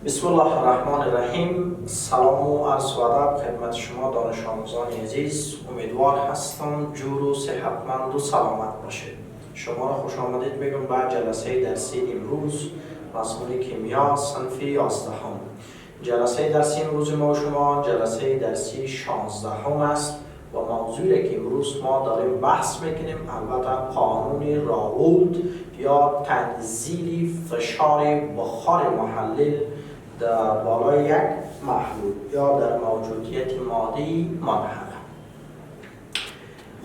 بسم الله الرحمن الرحیم. سلام و عرض و ادب خدمت شما دانش آموزان عزیز. امیدوار هستم جور و صحتمند و سلامت باشید. شما را خوش آمدید میگم به جلسه درسی امروز مضمون کیمیا صنف 11. جلسه درسی امروز ما و شما جلسه درسی 16 است و موضوعی که امروز ما داریم بحث میکنیم البته قانون راولت یا تنزیل فشار بخار محلل در بالای یک محلول یا در موجودیت ماده منحله.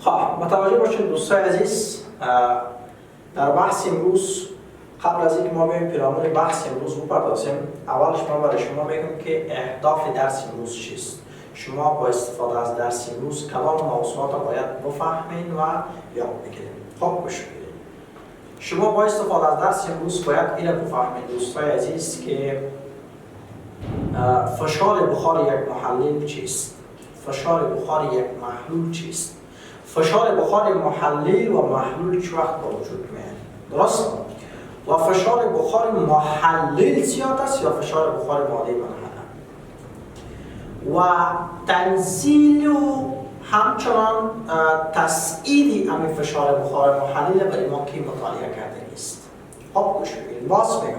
خب متوجه باشید دوستان عزیز، در بحث امروز قبل از اینکه ما بریم پیرامون بحث امروز بپردازیم، اولش ما برای شما میگم که اهداف درس امروز چیست. شما با استفاده از درس امروز کلام موضوعات را باید بفهمین و یاد بگیرید. خب گوش بدید. شما با استفاده از درس امروز باید این را بفهمید دوستان عزیز که فشار بخار یک محلل چیست؟ فشار بخار یک محلول چیست؟ فشار بخار محلل و محلول چه وقت به وجود میاد؟ درست؟ و فشار بخار محلل زیاد است یا فشار بخار ماده منحله؟ و تنزیل و همچنان تسعید همین فشار بخار محلل برای ما که مطالعه کرده است. خب گوش بگیرید. باز بگم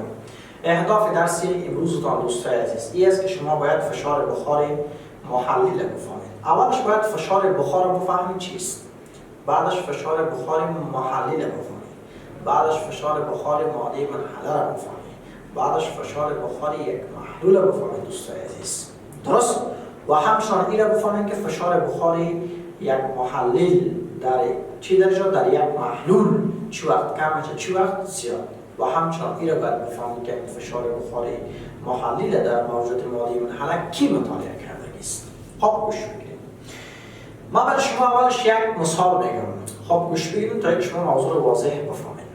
اهداف درسی امروزتان دوستان عزیز این است که شما باید فشار بخار محلل بفهمید. اولش باید فشار بخار بفهمید چیست، بعدش فشار بخار محلل بفهمید، بعدش فشار بخار ماده منحله را بفهمید، بعدش فشار بخار یک محلول بفهمید دوستان عزیز. درست؟ و همچنان این را بفهمید که فشار بخار یک محلل در چه درجه در یک محلول چه وقت کم چه وقت زیاد. و همچنان این را باید بفهمید که فشار بخار محلل در موجودات ماده منحله کی مطالعه کرده است. خب گوش بگیرید. من برای شما اولش یک مثال میگم. خب گوش بگیرید تا اینکه شما موضوع رو واضح بفهمید.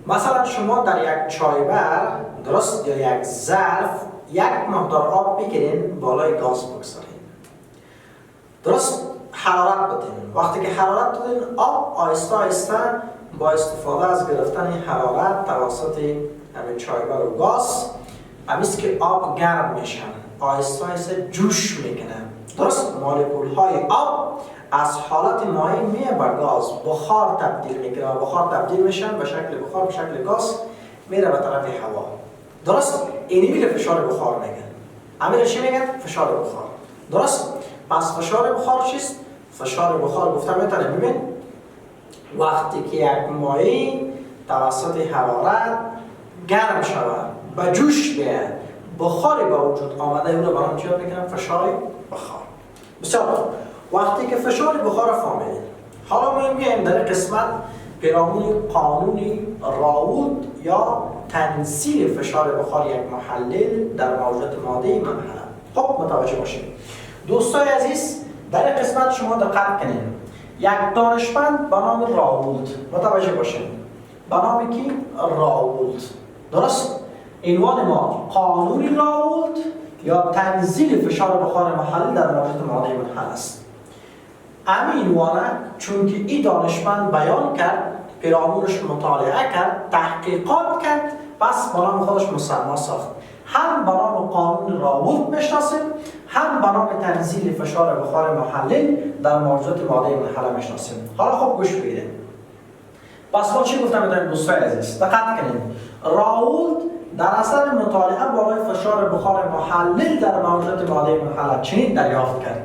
مثلا شما در یک چایبر درست یا یک ظرف یک مقدار آب بگیرین بالای گاز بگذارین. درست؟ حرارت بدین. وقتی که حرارت بدین آب آهسته آهسته با استفاده از گرفتن حرارت توسط همین چایبر و گاز همیست که آب گرم میشن آهسته آهسته جوش میکنه. درست؟ مولکول های آب از حالت مایع میه به گاز بخار تبدیل میکنه و بخار تبدیل میشن به شکل بخار به شکل گاز میره به طرف هوا. درست؟ اینی میره فشار بخار میگن. امیر چی میگن؟ فشار بخار. درست؟ پس فشار بخار چیست؟ فشار بخار گفتم میتونه ببین وقتی که یک مایع توسط حرارت گرم شود به جوش بیاد بخاری به وجود آمده اون رو برام چی میکنم؟ فشار بخار. بسیار وقتی که فشار بخار فهمیدیم حالا ما میایم در قسمت پیرامون قانون راولت یا تنزیل فشار بخار یک محلل در موجودات ماده منحله. خب متوجه باشید دوستان عزیز، در قسمت شما دقت کنید. یک دانشمند به نام راولت متوجه باشید، به نام کی؟ راولت. درست؟ عنوان ما قانون راولت یا تنزیل فشار بخار محلل در موجودات ماده منحله است. همین عنوانه چون که این دانشمند بیان کرد، پیرامونش مطالعه کرد، تحقیقات کرد، پس به نام خودش مسمى ساخت. هم به نام قانون راولت میشناسیم، هم به نام تنزیل فشار بخار محلل در موجودات ماده منحله میشناسیم. حالا خب گوش بگیرید. پس ما چی گفتم میتونیم دوستان عزیز؟ دقت کنید. راولت در اثر مطالعه بالای فشار بخار محلل در موجودات ماده منحله چنین دریافت کرد.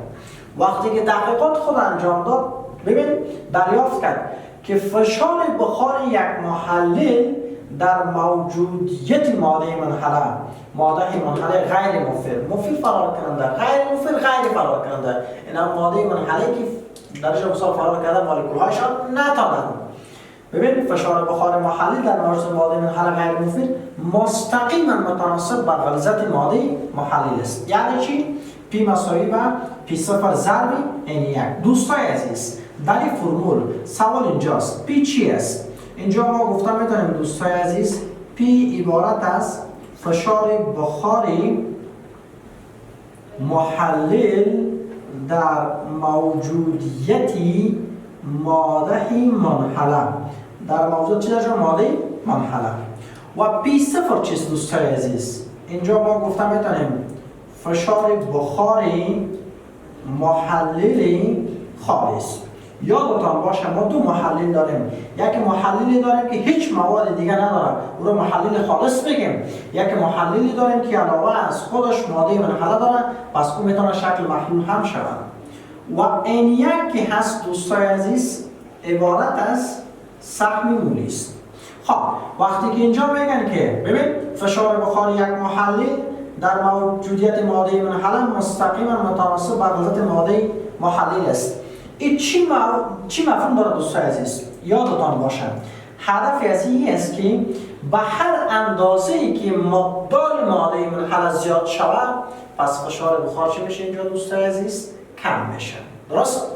وقتی که تحقیقات خود انجام داد، ببین دریافت کرد که فشار بخار یک محلل در موجودیت ماده منحله، ماده منحله غیر مفید فرار کننده، غیر مفید غیر فرار کننده، اینا ماده منحله که درجه مثال فرار کرده مولکول هایشان نتادن. ببین فشار بخار محلل در موجودات ماده منحله غیر مفید مستقیما متناسب با غلظت ماده محلل است. یعنی چی؟ پی مساوی به پی صفر ضرب این یک. دوستان عزیز در این فرمول سوال اینجاست، پی چی است؟ اینجا ما گفتم میتونیم دوستان عزیز پی عبارت از فشار بخار محلل در موجودیتی ماده منحله، در موجود چی درجه؟ ماده منحله. و پی صفر چیست دوستای عزیز؟ اینجا ما گفتم میتونیم فشار بخاری محلل خالص. یادتان باشه ما دو محلل داریم، یک محللی داریم که هیچ مواد دیگه نداره او رو محلل خالص بگیم، یک محللی داریم که علاوه از خودش ماده منحله داره پس اون میتونه شکل محلول هم شود. و این یک که هست دوستای عزیز عبارت از سهم مولی است. خب وقتی که اینجا میگن که ببین فشار بخاری یک محلل در موجودیت ماده منحله مستقیما متناسب با غلظت ماده محلل است. این چی مفهوم داره دوستای عزیز؟ یادتان باشه هدف از این است که به هر اندازه‌ای که مقدار ماده منحله زیاد شود پس فشار بخار چه میشه اینجا دوستای عزیز؟ کم میشه. درست؟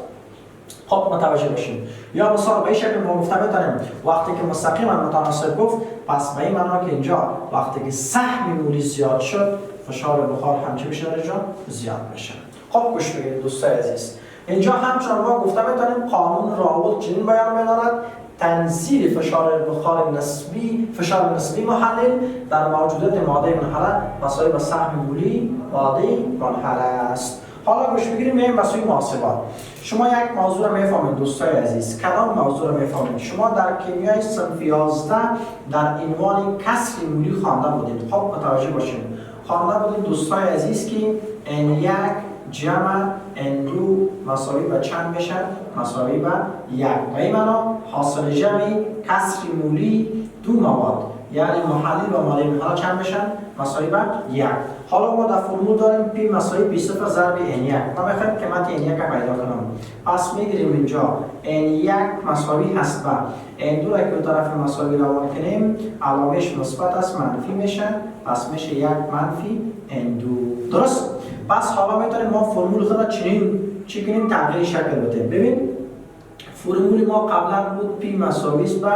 خب متوجه باشیم. یا مثلا به این شکل ما گفته میتونیم وقتی که مستقیما متناسب گفت پس به این معنا که اینجا وقتی که سهم مولی زیاد شد فشار بخار هم چه میشه در اینجا؟ زیاد میشه. خب گوش بگیرید دوستای عزیز. اینجا همچنان ما گفته میتونیم قانون راولت چنین بیان می‌دارد تنزیل فشار بخار نسبی محلل در موجودیت ماده منحله مساوی به سهم مولی ماده منحله است. حالا گوش بگیریم میایم به سوی محاسبات. شما یک موضوع را میفهمید دوستای عزیز. کدام موضوع را میفهمید؟ شما در کیمیای صنف 11 در عنوان کسر مولی خوانده بودید. خب متوجه باشید. خوانده بودید دوستای عزیز که N1 جمع N2 مساوی به چند میشه؟ مساوی به 1. به این معنا حاصل جمع کسر مولی دو مواد یعنی محلل و ماده منحله چند میشن؟ مساوی به 1. حالا ما در فرمول داریم P مساوی P صفر ضرب N1. ما میخوایم قیمت N1 را پیدا کنم. پس میگیریم اینجا N1 مساوی هست به N2 را که به طرف مساوی روان کنیم علامهش مثبت است منفی میشه پس میشه 1 منفی N2. درست؟ پس حالا میتونیم ما فرمول خود را چی کنیم تغییر شکل بدیم. ببین فرمول ما قبلا بود P مساوی است به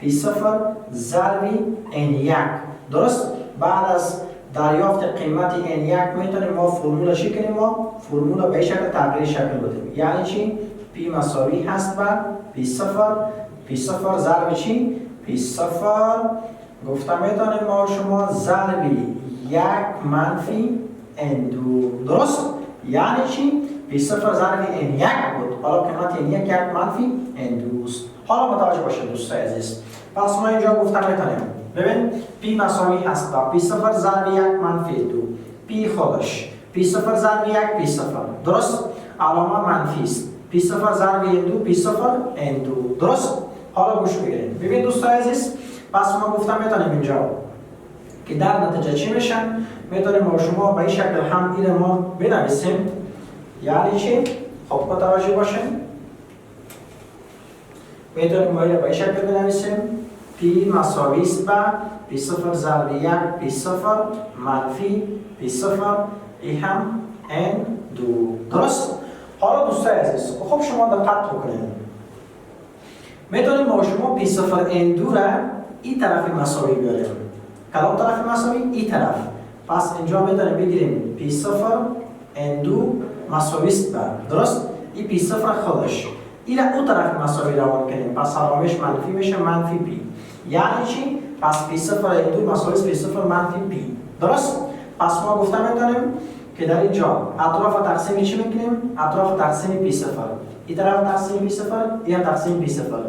P صفر ضرب N1. درست؟ بعد از دریافت قیمت N1 میتونیم ما فرمول چی کنیم؟ ما فرمول به شکل تغییر شکل بدیم. یعنی چی؟ P مساوی هست به P صفر ضرب چی؟ P صفر گفتم میتونیم ما شما ضرب 1 منفی N2. درست؟ یعنی چی؟ P صفر ضرب N1 بود. حالا قیمت N1 1 منفی N2 است. حالا متوجه باشید دوستای عزیز. پس ما اینجا گفتم میتونیم ببین P مساوی هست با P صفر ضرب 1 منفی 2. P خودش P صفر ضرب 1 P صفر. درست؟ علامه منفی است. P صفر ضرب N2 P صفر N2. درست؟ حالا گوش بگیرید. ببین دوستای عزیز پس ما گفتم میتونیم اینجا که در نتیجه چی میشن؟ میتونیم ما شما به این شکل هم این ما بنویسیم. یعنی چی؟ خب متوجه باشیم. میتونیم ما این به این شکل بنویسیم P مساوی است به P صفر ضرب 1 P صفر منفی P صفر ای هم N2. درست؟ حالا دوستای عزیز خب شما دقت بکنید. میتونیم ما شما P صفر N2 را این طرف مساوی بیاریم. کدام طرف مساوی؟ این طرف. پس اینجا میتونیم بگیریم P صفر N2 مساوی است به درست؟ این P صفر خودش این را اون طرف مساوی روان کنیم پس علامهش منفی میشه منفی P. یعنی چی؟ پس P صفر N2 مساوی است P صفر منفی P. درست؟ پس ما گفتم میتونیم که در اینجا اطراف تقسیم چی میکنیم؟ اطراف تقسیم P صفر. این طرف تقسیم P صفر این تقسیم P صفر.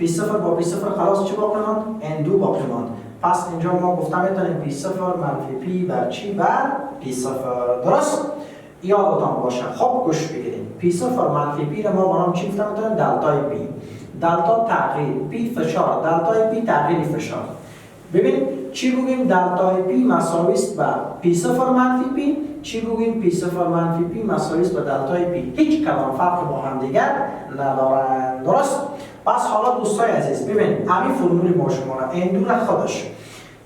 P صفر با P صفر خلاص چی باقی ماند؟ N2 باقی ماند. پس اینجا ما گفتم میتونیم P صفر منفی P بر چی؟ بر P صفر. درست؟ یادتان باشه. خب گوش بگیرید. P صفر منفی P را ما با نام چی گفتم میتونیم؟ دلتای P. دلتا تغییر P فشار دلتای P تغییر فشار. ببین چی بگیم دلتای P مساوی است به P صفر منفی P. چی بگیم P صفر منفی P مساوی است به دلتای P. هیچ کدام فرق با هم دیگر ندارند. درست؟ پس حالا دوستای عزیز ببین همین فرمول ما شما را N2 را خودش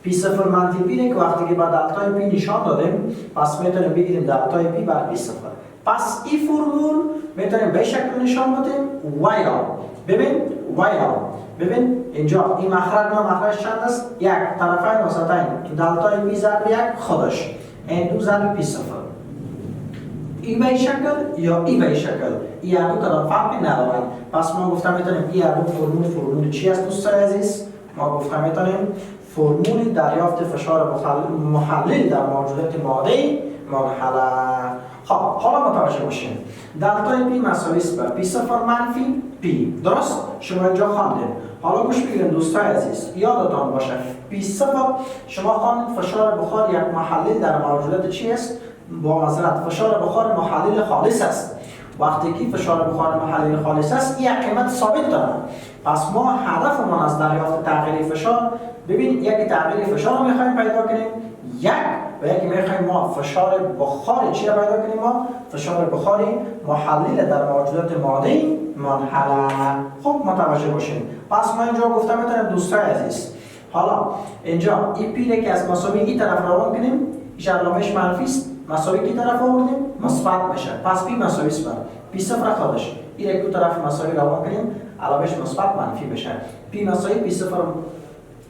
P صفر منفی P که وقتی که با دلتای P نشان دادیم پس میتونیم بگیریم دلتای P بر P صفر. پس این فرمول میتونیم به شکل نشان بدیم ویا. ببین اینجا این مخرج ما مخرج چند است؟ یک طرفین وسطین که دلتای P ضرب 1 خودش N2 ضرب P صفر. این به شکل یا این به شکل این دو کدام فرقی ندارند. پس ما گفتم میتونیم این دو فرمول چی است دوستان عزیز؟ ما گفتم میتونیم فرمول دریافت فشار محلل در موجودات ماده منحله. خب حالا متوجه باشین دلتای پی مساوی است به پی صفر منفی پی. درست؟ شما اینجا خواندید. حالا گوش بگیرید دوستای عزیز، یادتان باشه پی صفر شما خواندید فشار بخار یک محلل در موجودات چی است؟ با معذرت فشار بخار محلل خالص است. وقتی که فشار بخار محلل خالص است این یک قیمت ثابت داره. پس ما هدفمون از دریافت تغییر فشار، ببین یک تغییر فشار رو میخوایم پیدا کنیم و یکی میخوایم ما فشار بخاری چی رو پیدا کنیم؟ ما فشار بخاری محلل در موجودات ماده منحله. خب متوجه باشین. پس ما اینجا گفتم میتونم دوستای عزیز، حالا اینجا این پی که از مساوی این طرف روان کنیم، این علامه‌اش منفی است، مساوی کی طرف آوردیم؟ مثبت میشه. پس پی مساوی است بر پی صفر خودش. این یک دو طرف مساوی روان کنیم، علامه‌اش مثبت منفی بشه. پی مساوی پی صفر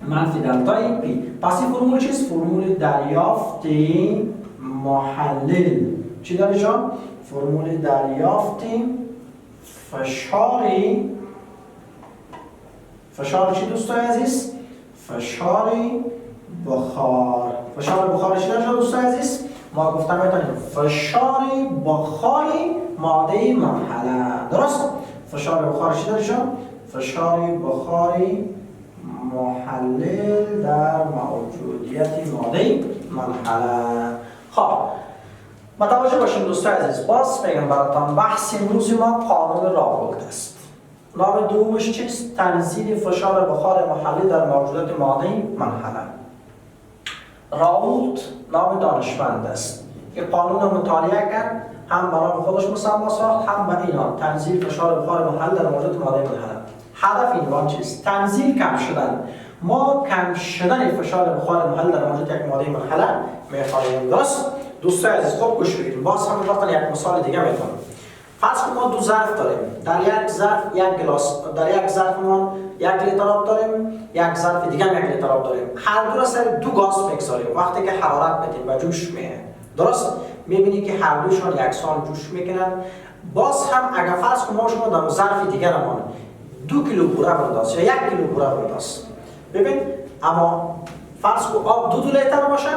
منفی دلتای پی. پس این فرمول چیست؟ فرمول دریافت محلل. چی داره جان؟ فرمول دریافت فشار چی دوستای عزیز؟ فشار بخار. فشار بخار چی داره دوستای عزیز؟ ما گفتم میتونیم فشار بخار ماده منحله. درست؟ فشار بخار چی داره جان؟ فشار بخار محلل در موجودیت ماده منحله. خب متوجه باشین دوستای عزیز، باز بگم براتون بحث امروز ما قانون راولت است. نام دومش چیست؟ تنزیل فشار بخار محلل در موجودات ماده منحله. راولت نام دانشمند است که قانون رو مطالعه کرد، هم برای خودش مسمى ساخت، هم به اینا تنزیل فشار بخار محلل در موجودات ماده منحله. هدف این وان چیست؟ تنزیل کم شدن. ما کم شدن فشار بخار محلل در موجودات یک ماده منحله می‌خواهیم. درست؟ دوستای عزیز خوب گوش بدید. باز هم وقتا یک مثال دیگه میتونم. فرض کنید ما دو ظرف داریم. در یک ظرف یک گلاس، در یک ظرف ما یک لیتر آب داریم، یک ظرف دیگه هم یک لیتر آب داریم. هر دو را سر دو گاز میگذاریم. وقتی که حرارت میدیم و جوش میه. درست؟ میبینی که هر دوشون یکسان جوش میکنن. باز هم اگر فرض کنید ما شما در ظرف دیگه رمان 2 کیلو بوره بنداز یا 1 کیلو بوره بنداز. ببین اما فرض کن آب 2 لیتر باشه،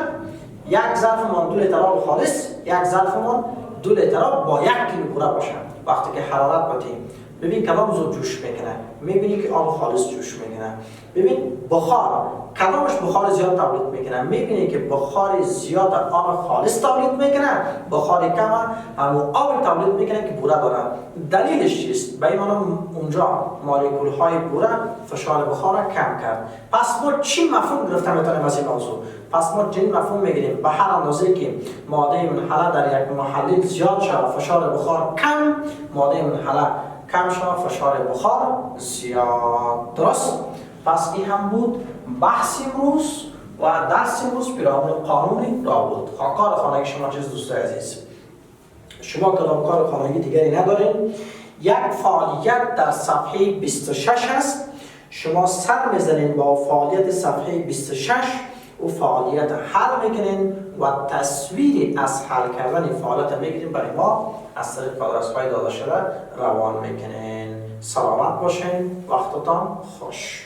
یک ظرف ما 2 لیتر آب خالص، یک ظرف ما 2 لیتر آب با 1 کیلو بوره باشه. وقتی که حرارت بدیم ببین کدام زود جوش میکنه، میبینی که آب خالص جوش میکنه. ببین بخار کدامش بخار زیاد تولید میکنه، میبینی که بخار زیاد آب خالص تولید میکنه، بخار کم همون آب تولید میکنه که بوره داره. دلیلش چیست؟ به این معنی اونجا مولکول های بوره فشار بخار کم کرد. پس ما چی مفهوم گرفته میتونیم از این موضوع؟ پس ما چنین مفهوم میگیریم به هر اندازه که ماده منحله در یک محلل زیاد شود فشار بخار کم، ماده منحله کم شود فشار بخار زیاد. درست؟ پس این هم بود بحث امروز و درس امروز پیرامون قانون راولت. کار خانگی شما چیز دوستای عزیز؟ شما کدام کار خانگی دیگری ندارین؟ یک فعالیت در صفحه 26 هست، شما سر میزنین با فعالیت صفحه 26 و فعالیت حل میکنین و تصویری از حل کردن فعالیت میگیرین برای ما از طریق آدرس‌های داده شده روان میکنین. سلامت باشین، وقتتان خوش.